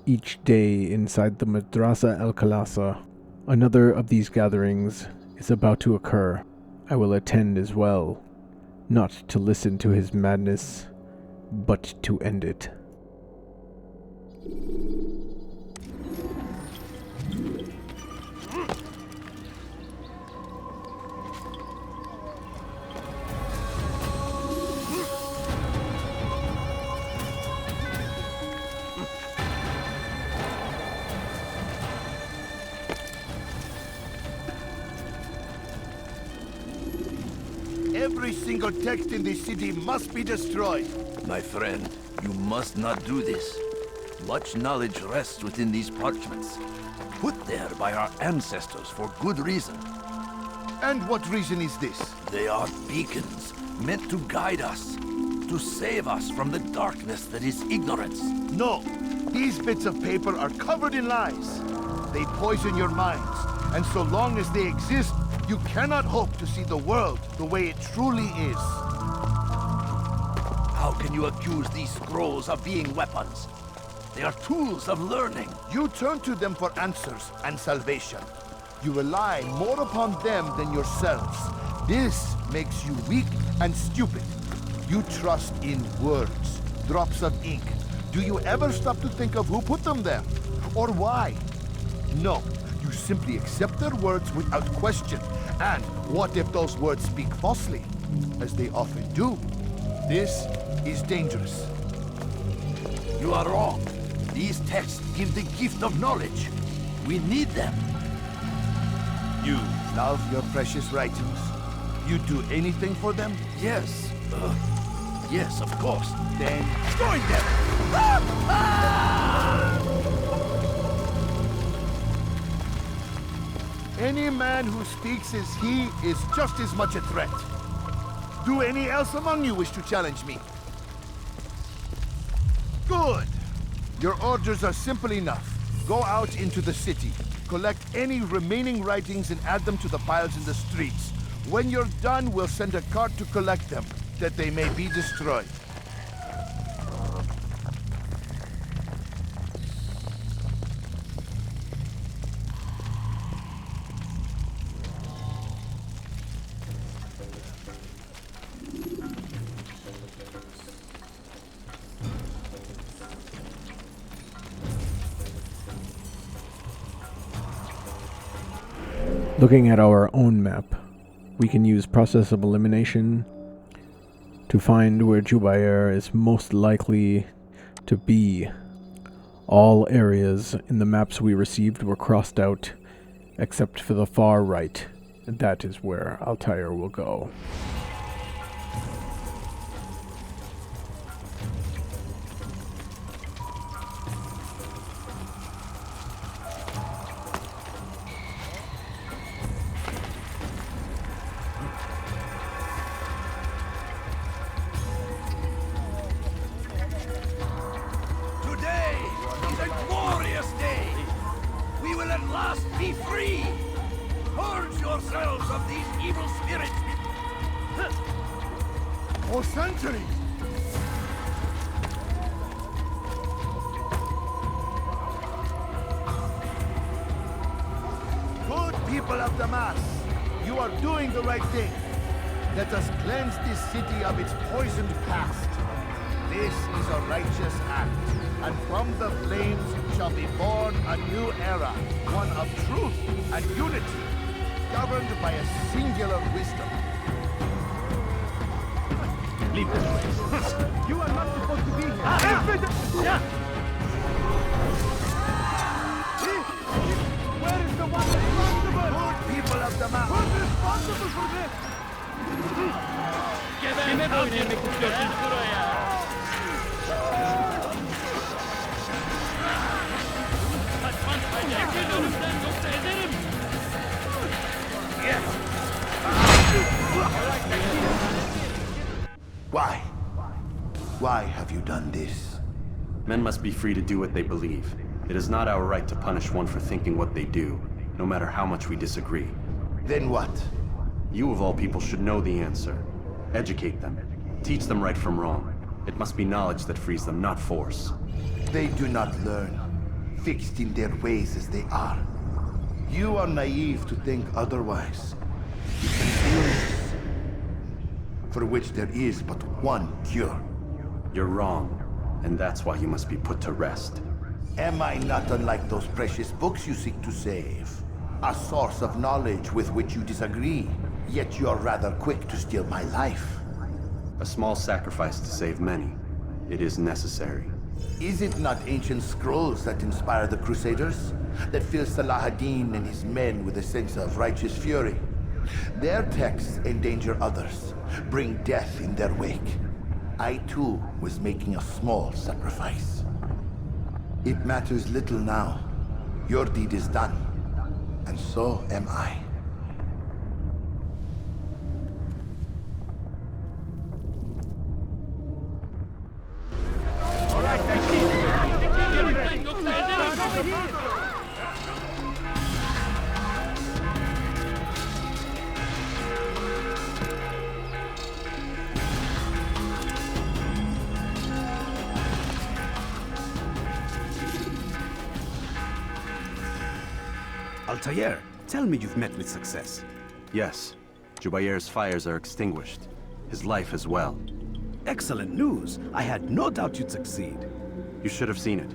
each day inside the Madrasa al-Qalasa. Another of these gatherings is about to occur. I will attend as well, not to listen to his madness, but to end it. Every single text in this city must be destroyed. My friend, you must not do this. Much knowledge rests within these parchments, put there by our ancestors for good reason. And what reason is this? They are beacons, meant to guide us, to save us from the darkness that is ignorance. No, these bits of paper are covered in lies. They poison your minds, and so long as they exist, you cannot hope to see the world the way it truly is. How can you accuse these scrolls of being weapons? They are tools of learning. You turn to them for answers and salvation. You rely more upon them than yourselves. This makes you weak and stupid. You trust in words, drops of ink. Do you ever stop to think of who put them there? Or why? No, you simply accept their words without question. And what if those words speak falsely? As they often do. This is dangerous. You are wrong. These texts give the gift of knowledge. We need them. You love your precious writings. You do anything for them? Yes. Yes, of course. Then join them! Any man who speaks as he is just as much a threat. Do any else among you wish to challenge me? Good. Your orders are simple enough. Go out into the city, collect any remaining writings and add them to the piles in the streets. When you're done, we'll send a cart to collect them, that they may be destroyed. Looking at our own map, we can use process of elimination to find where Jubair is most likely to be. All areas in the maps we received were crossed out, except for the far right, and that is where Altiar will go. Be free! Purge yourselves of these evil spirits! For centuries! People of Damas, you are doing the right thing. Let us cleanse this city of its poisoned past. This is a righteous act, and from the flames shall be born a new era, one of truth and unity, governed by a singular wisdom. Leave this place. You are not supposed to be here. Where is the one responsible? Good people of Damas. Who's responsible for this? Kime boyun eğmek istiyorsun şuraya? Kaçman çekil önümden yoksa ederim. Why? Why have you done this? Men must be free to do what they believe. It is not our right to punish one for thinking what they do, no matter how much we disagree. Then what? You of all people should know the answer. Educate them. Teach them right from wrong. It must be knowledge that frees them, not force. They do not learn, fixed in their ways as they are. You are naive to think otherwise. You can illness, for which there is but one cure. You're wrong, and that's why you must be put to rest. Am I not unlike those precious books you seek to save? A source of knowledge with which you disagree, yet you are rather quick to steal my life. A small sacrifice to save many. It is necessary. Is it not ancient scrolls that inspire the Crusaders? That fill Salah ad-Din and his men with a sense of righteous fury? Their texts endanger others, bring death in their wake. I too was making a small sacrifice. It matters little now. Your deed is done, and so am I. Altiar, tell me you've met with success. Yes. Jubayr's fires are extinguished. His life as well. Excellent news. I had no doubt you'd succeed. You should have seen it.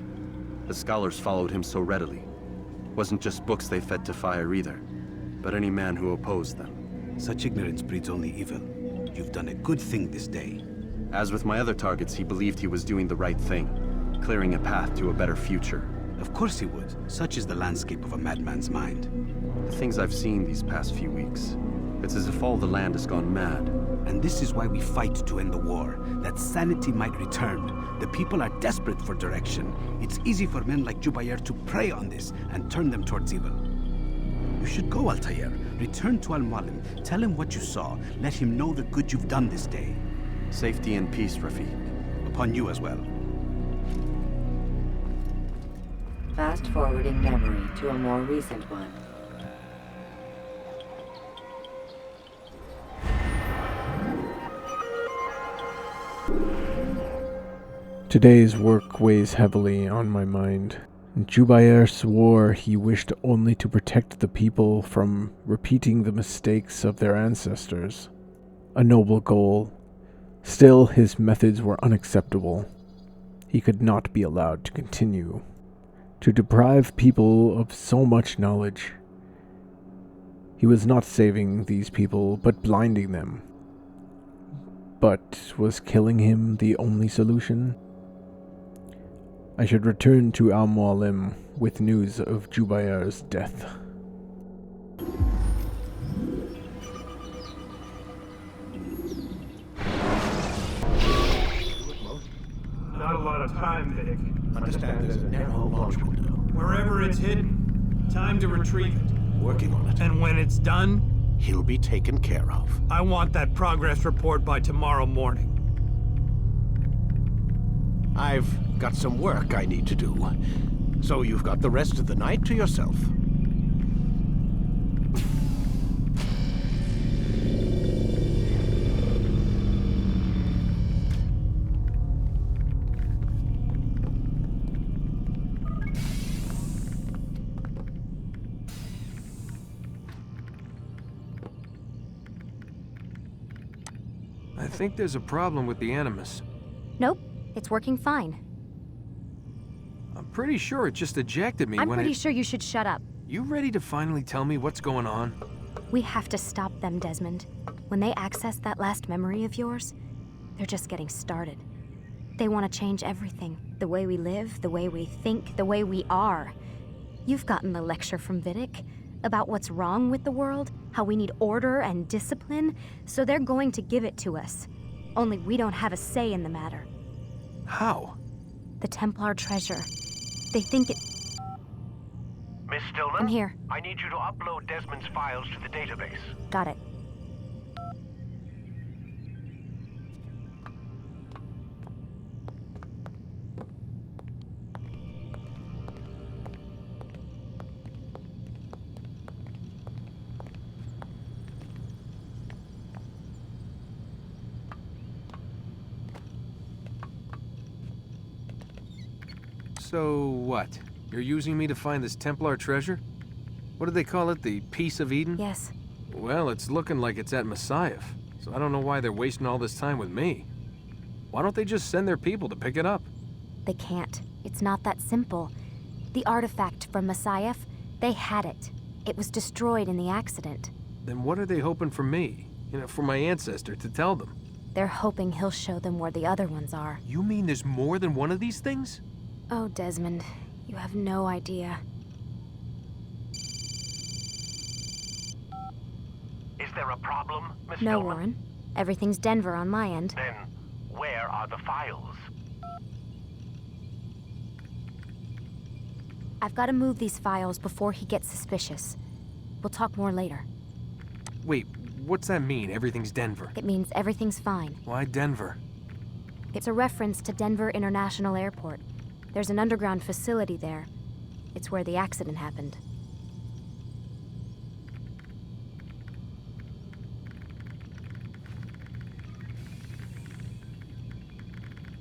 The scholars followed him so readily. Wasn't just books they fed to fire either, but any man who opposed them. Such ignorance breeds only evil. You've done a good thing this day. As with my other targets, he believed he was doing the right thing, clearing a path to a better future. Of course he would. Such is the landscape of a madman's mind. The things I've seen these past few weeks, it's as if all the land has gone mad. And this is why we fight to end the war, that sanity might return. The people are desperate for direction. It's easy for men like Jubayr to prey on this and turn them towards evil. You should go, Altiar. Return to Al-Mualim. Tell him what you saw. Let him know the good you've done this day. Safety and peace, Rafiq. Upon you as well. Fast-forwarding memory to a more recent one. Today's work weighs heavily on my mind. Jubayr swore he wished only to protect the people from repeating the mistakes of their ancestors. A noble goal. Still, his methods were unacceptable. He could not be allowed to continue. To deprive people of so much knowledge. He was not saving these people, but blinding them. But was killing him the only solution? I should return to Al-Mualim with news of Jubayr's death. Not a lot of time, Vic. Understand there's a narrow launch window. Wherever it's hidden, time to retrieve it. Working on it. And when it's done, He'll be taken care of. I want that progress report by tomorrow morning. I've got some work I need to do. So you've got the rest of the night to yourself. think there's a problem with the Animus. Nope, it's working fine. I'm pretty sure it just ejected me I'm when pretty sure you should shut up. You ready to finally tell me what's going on? We have to stop them, Desmond. When they access that last memory of yours, they're just getting started. They want to change everything. The way we live, the way we think, the way we are. You've gotten the lecture from Vidic about what's wrong with the world, how we need order and discipline, so they're going to give it to us. Only we don't have a say in the matter. How? The Templar treasure. They think it... Miss Stillman? I'm here. I need you to upload Desmond's files to the database. Got it. So what? You're using me to find this Templar treasure? What do they call it, the Piece of Eden? Yes. Well, it's looking like it's at Messiah, so I don't know why they're wasting all this time with me. Why don't they just send their people to pick it up? They can't. It's not that simple. The artifact from Messiah, they had it. It was destroyed in the accident. Then what are they hoping for me? You know, for my ancestor to tell them? They're hoping he'll show them where the other ones are. You mean there's more than one of these things? Oh, Desmond, you have no idea. Is there a problem, Miss No, Stillman? Warren. Everything's Denver on my end. Then, where are the files? I've got to move these files before he gets suspicious. We'll talk more later. Wait, what's that mean, everything's Denver? It means everything's fine. Why Denver? It's a reference to Denver International Airport. There's an underground facility there. It's where the accident happened.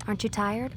Aren't you tired?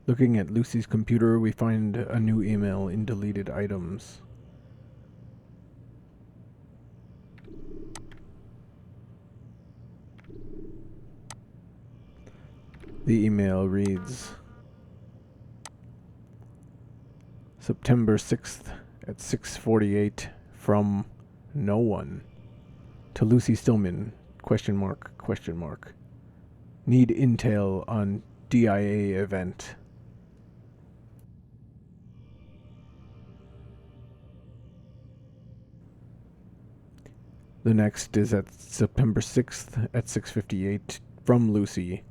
Looking at Lucy's computer, we find a new email in deleted items. The email reads, September 6th at 6:48 from no one to Lucy Stillman, question mark, question mark. Need intel on DIA event. The next is at September 6th at 6:58 from Lucy.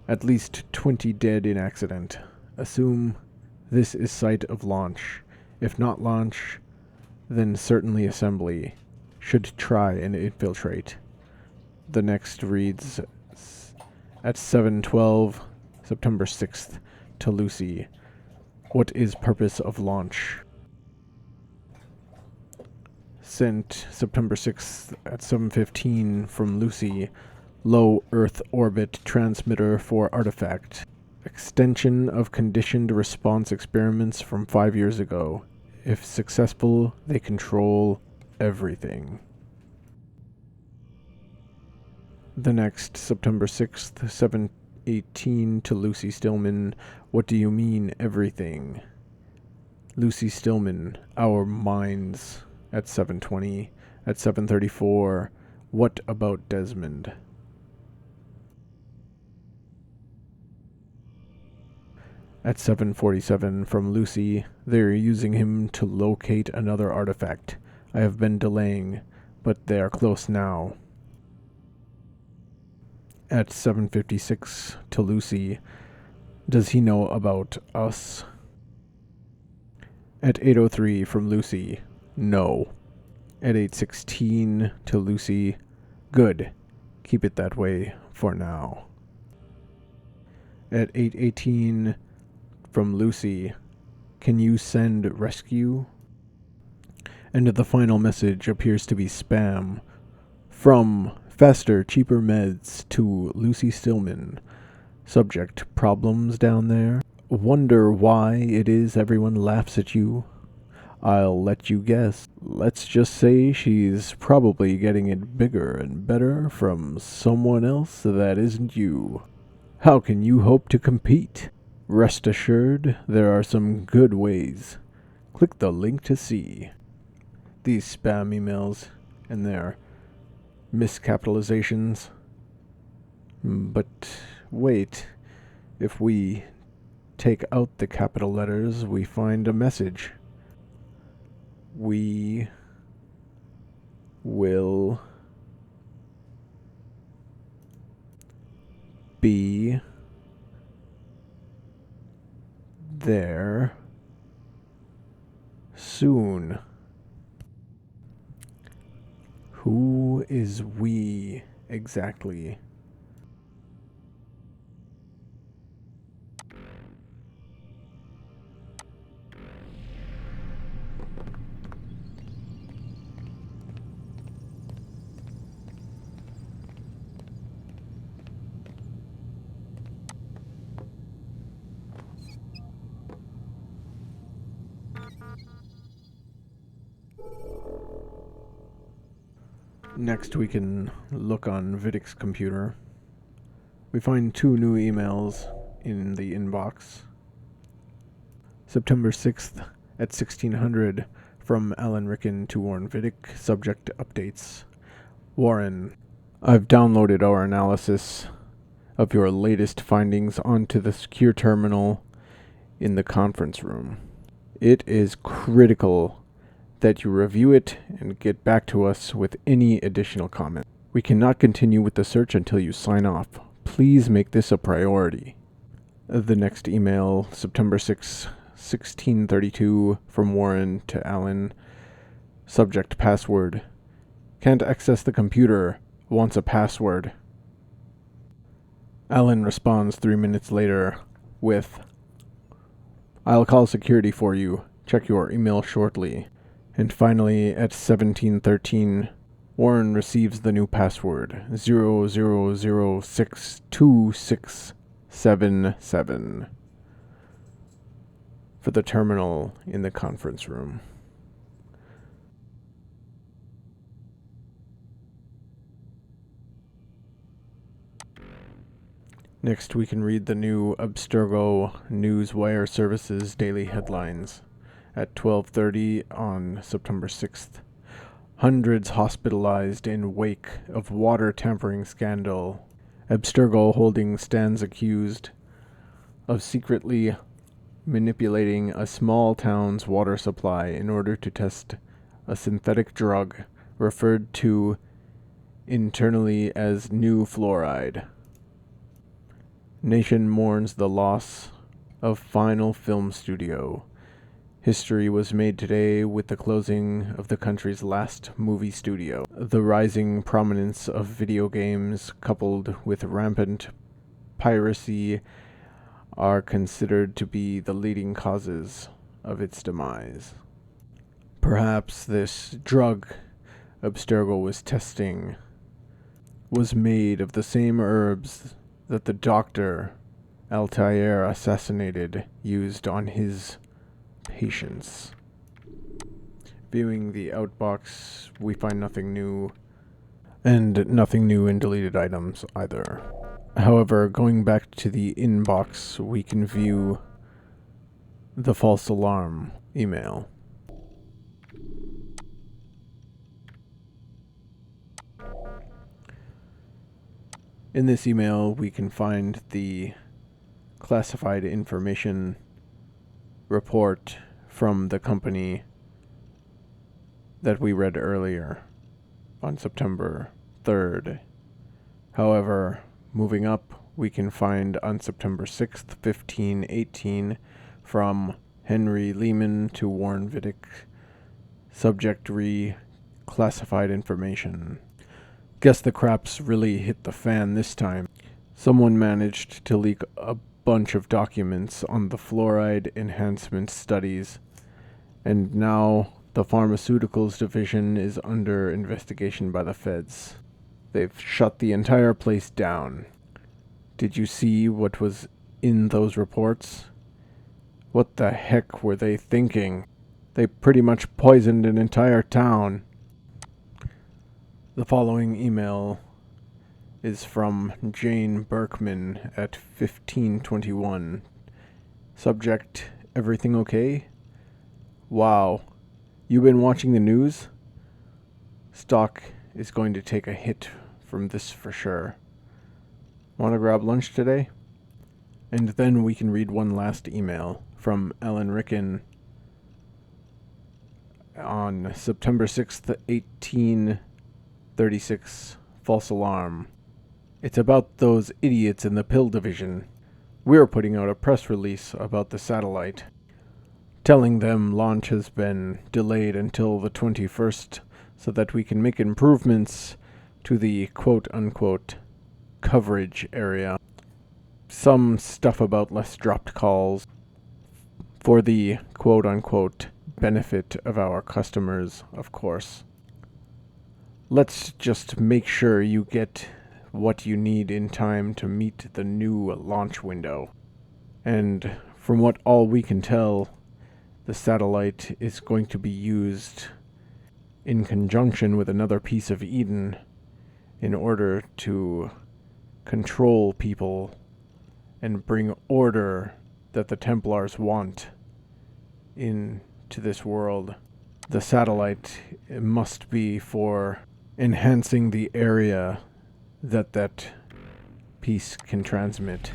At least 20 dead in accident. Assume this is site of launch. If not launch, then certainly assembly. Should try and infiltrate. The next reads at 7:12 September 6th to Lucy. What is purpose of launch? Sent September 6th at 7:15 from Lucy. Low Earth orbit transmitter for artifact. Extension of conditioned response experiments from 5 years ago. If successful, they control everything. The next, September 6th, 7:18 to Lucy Stillman. What do you mean, everything? Lucy Stillman, our minds. At 7:20. At 7:34, what about Desmond? At 7:47 from Lucy, they're using him to locate another artifact. I have been delaying, but they are close now. At 7:56 to Lucy, does he know about us? At 8:03 from Lucy, no. At 8:16 to Lucy, good. Keep it that way for now. At 8:18 from Lucy, can you send rescue? And the final message appears to be spam. From Faster, Cheaper Meds to Lucy Stillman. Subject, problems down there? Wonder why it is everyone laughs at you? I'll let you guess. Let's just say she's probably getting it bigger and better from someone else that isn't you. How can you hope to compete? Rest assured, there are some good ways. Click the link to see. These spam emails and their miscapitalizations. But wait, if we take out the capital letters, we find a message. We will be there soon. Who is we exactly? Next, we can look on Vidic's computer. We find 2 new emails in the inbox. September 6th at 1600 from Alan Ricken to Warren Vidic. Subject updates. Warren, I've downloaded our analysis of your latest findings onto the secure terminal in the conference room. It is critical that you review it and get back to us with any additional comment. We cannot continue with the search until you sign off. Please make this a priority. The next email, September 6, 1632, from Warren to Alan. Subject, password. Can't access the computer. Wants a password. Alan responds 3 minutes later with, I'll call security for you. Check your email shortly. And finally, at 1713, Warren receives the new password, 00062677, for the terminal in the conference room. Next, we can read the new Abstergo Newswire Services daily headlines. At 12:30 on September 6th. Hundreds hospitalized in wake of water tampering scandal. Abstergo Holdings stands accused of secretly manipulating a small town's water supply in order to test a synthetic drug referred to internally as new fluoride. Nation mourns the loss of Final Film Studio. History was made today with the closing of the country's last movie studio. The rising prominence of video games, coupled with rampant piracy, are considered to be the leading causes of its demise. Perhaps this drug Abstergo was testing was made of the same herbs that the doctor Altiar assassinated used on his patients. Viewing the outbox, we find nothing new, and nothing new in deleted items either. However, going back to the inbox, we can view the false alarm email. In this email, we can find the classified information report from the company that we read earlier on September 3rd. However, moving up, we can find on September 6th, 1518, from Henry Lehman to Warren Vidic, subject classified information. Guess the craps really hit the fan this time. Someone managed to leak a bunch of documents on the fluoride enhancement studies, and now the pharmaceuticals division is under investigation by the feds. They've shut the entire place down. Did you see what was in those reports? What the heck were they thinking? They pretty much poisoned an entire town. The following email is from Jane Berkman at 1521. Subject, everything okay? Wow. You been watching the news? Stock is going to take a hit from this for sure. Want to grab lunch today? And then we can read one last email from Ellen Ricken on September 6th, 1836. False alarm. It's about those idiots in the pill division. We're putting out a press release about the satellite, telling them launch has been delayed until the 21st so that we can make improvements to the quote-unquote coverage area. Some stuff about less dropped calls for the quote-unquote benefit of our customers, of course. Let's just make sure you get what you need in time to meet the new launch window. And from what all we can tell, the satellite is going to be used in conjunction with another piece of Eden in order to control people and bring order that the Templars want into this world. The satellite must be for enhancing the area that piece can transmit.